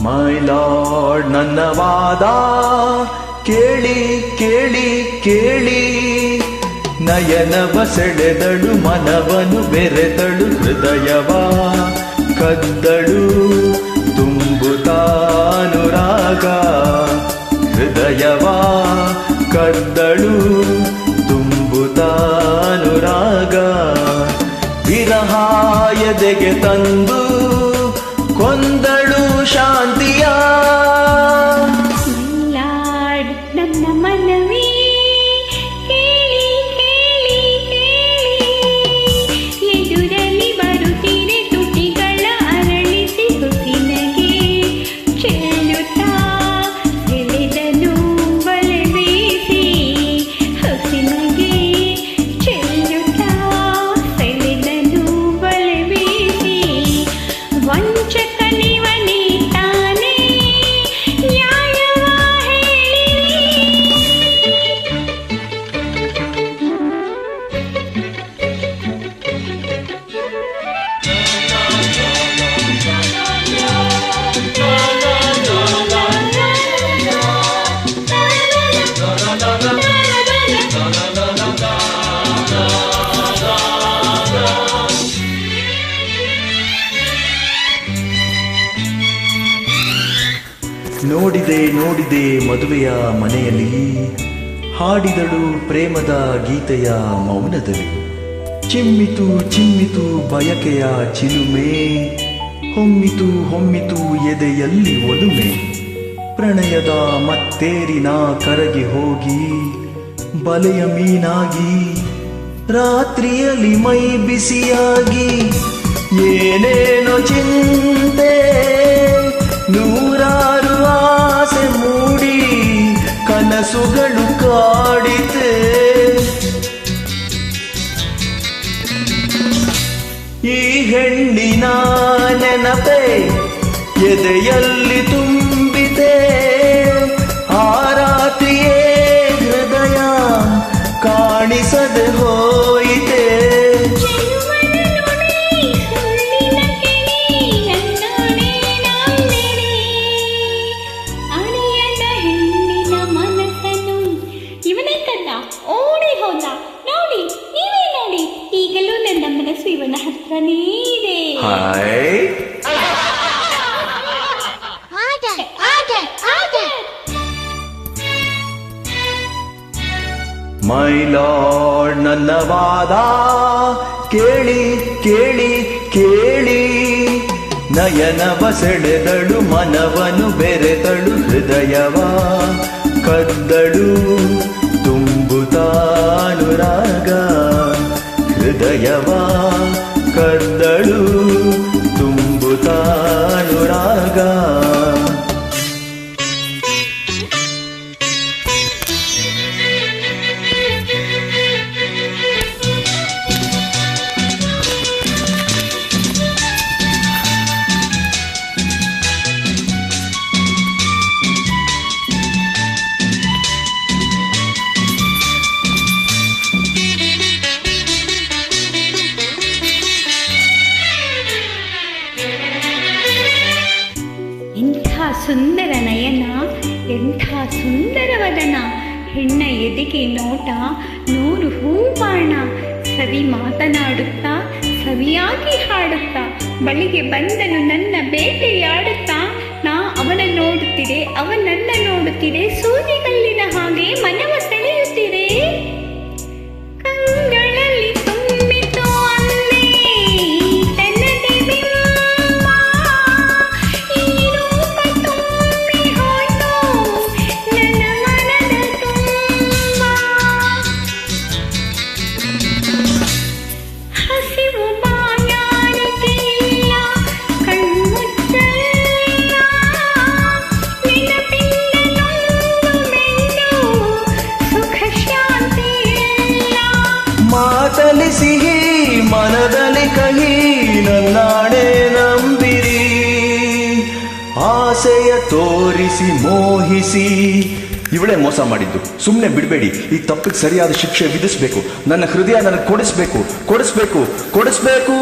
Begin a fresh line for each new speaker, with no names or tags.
My lord ನನ್ನ ವಾದ ಕೇಳಿ ಕೇಳಿ ಕೇಳಿ, ನಯನವ ಸೆಳೆದಳು ಮನವನು ಬೆರೆತಳು, ಹೃದಯವ ಕದ್ದಳು ತುಂಬುತ್ತಾನುರಾಗ, ಹೃದಯವ ಕದ್ದಳು ತುಂಬುತ್ತಾನುರಾಗ, ವಿರಹಾಯದೆಗೆ ತಂದು ಕೊಂದಳು ಶಾಂತಿಯ.
ಲಾರ್ಡ್ ನನ್ನ ಮನವಿ ಕೇಳಿ ಕೇಳಿ ಕೇಳಿ, ಎದುರಲ್ಲಿ ಬರುತ್ತೀರೆ ತುಟಿಗಳ ಅರಳಿಸಿ ಹುಸಿನಗೆ ಚೆಲ್ಲುತ್ತಾ ಸೆಳೆದನು ಬಲೆ ಬೀಸಿ, ಹುಸಿನಗೆ ಚೆಲ್ಲುತ್ತಾ ಸೆಳೆದನು ಬಲೆ ಬೀಸಿ, ವಂಚಕನಿವನೇ ತಾನೇ ನ್ಯಾಯವ
ನೋಡಿದೆ ನೋಡಿದೆ ಮದುವೆಯ ಮನೆಯಲ್ಲಿ, ಹಾಡಿದಳು ಪ್ರೇಮದ ಗೀತೆಯ ಮೌನದಲ್ಲಿ, ಚಿಮ್ಮಿತು ಚಿಮ್ಮಿತು ಬಯಕೆಯ ಚಿಲುಮೆ, ಹೊಮ್ಮಿತು ಹೊಮ್ಮಿತು ಎದೆಯಲ್ಲಿ ಒಲುಮೆ, ಪ್ರಣಯದ ಮತ್ತೇರಿನ ಕರಗಿ ಹೋಗಿ ಬಲೆಯ ಮೀನಾಗಿ, ರಾತ್ರಿಯಲ್ಲಿ ಮೈ ಬಿಸಿಯಾಗಿ, ಏನೇನೋ ಚಿಂತೆ ನೂರಾರು ಆಸೆ ಮೂಡಿ ಕನಸುಗಳು ಕಾಡಿತೆ, ಈ ಹೆಣ್ಣಿನ ನೆನಪೆ ಎದೆಯಲ್ಲಿ ತುಂಬಿತೆ, ಆ ರಾತ್ರಿಯೇ ಹೃದಯ ಕಾಣಿಸದೆ ಹೋಯಿತೆ.
ಓಡಿ ಹೋದ ನೋಡಿ, ನೀವೇ ನೋಡಿ, ಈಗಲೂ ನನ್ನ ಮನಸ್ಸು ಇವನ ಹತ್ರನೇ ಇದೆ.
ಮೈ ಲಾರ್ಡ್ ನನ್ನ ವಾದ ಕೇಳಿ ಕೇಳಿ ಕೇಳಿ, ನಯನವ ಸೆಳೆದಳು ಮನವನು ಬೆರೆತಳು, ಹೃದಯವ ಕದ್ದಳು ತುಂಬುತ್ತಾನುರಾಗ, ಹೃದಯವ ಕದ್ದಳು ತುಂಬುತ್ತಾನುರಾಗ.
ಸುಂದರ ನಯನ, ಎಂಥ ಸುಂದರ ವದನ, ಹೆಣ್ಣ ಎದೆಗೆ ನೋಟ, ನೂರು ಹೂಬಾಣ, ಸವಿ ಮಾತನಾಡುತ್ತಾ ಸವಿಯಾಗಿ ಹಾಡುತ್ತಾ, ಬಳಿಗೆ ಬಂದನು ನನ್ನ ಬೇಟೆಯಾಡುತ್ತಾ, ನಾ ಅವನ ನೋಡುತ್ತಿದೆ ಅವನನ್ನ ನೋಡುತ್ತಿದೆ, ಸೂಜಿಗಲ್ಲಿನ ಹಾಗೆ ಮನವ ಸೆಳೆಯುತ್ತಿದೆ, ಕಂಗಳಲ್ಲಿ ತುಂಬಿತು ಅಂದೇ ತನ್ನದೇ ಬಿಂಬ, ಈ ರೂಪ ತುಂಬಿ ಹೋಯ್ತು ನನ್ನ ಮನದ ತುಂಬ, ಹಸಿವು ಬಾಯಾರಿಕೆ ಇಲ್ಲ ಕಣ್ಮುಚ್ಚಲ್ಲ, ನೆನಪಿಂದ ನೊಂದು ಬೆಂದು ಸುಖ ಶಾಂತಿ ಇಲ್ಲ,
ಮಾತಲಿ ಸಿಹಿ ಮನದಲ್ಲಿ ಕಹಿ ನನ್ನಾಣೆ ನಂಬಿರಿ, ಆಸೆಯ ತೋರಿಸಿ ಮೋಹಿಸಿ. ಇವಳೇ ಮೋಸ ಮಾಡಿದ್ದು, ಸುಮ್ಮನೆ ಬಿಡಬೇಡಿ, ಈ ತಪ್ಪಿಗೆ ಸರಿಯಾದ ಶಿಕ್ಷೆ ವಿಧಿಸಬೇಕು, ನನ್ನ ಹೃದಯ ನನಗೆ ಕೊಡಿಸ್ಬೇಕು ಕೊಡಿಸ್ಬೇಕು ಕೊಡಿಸ್ಬೇಕು.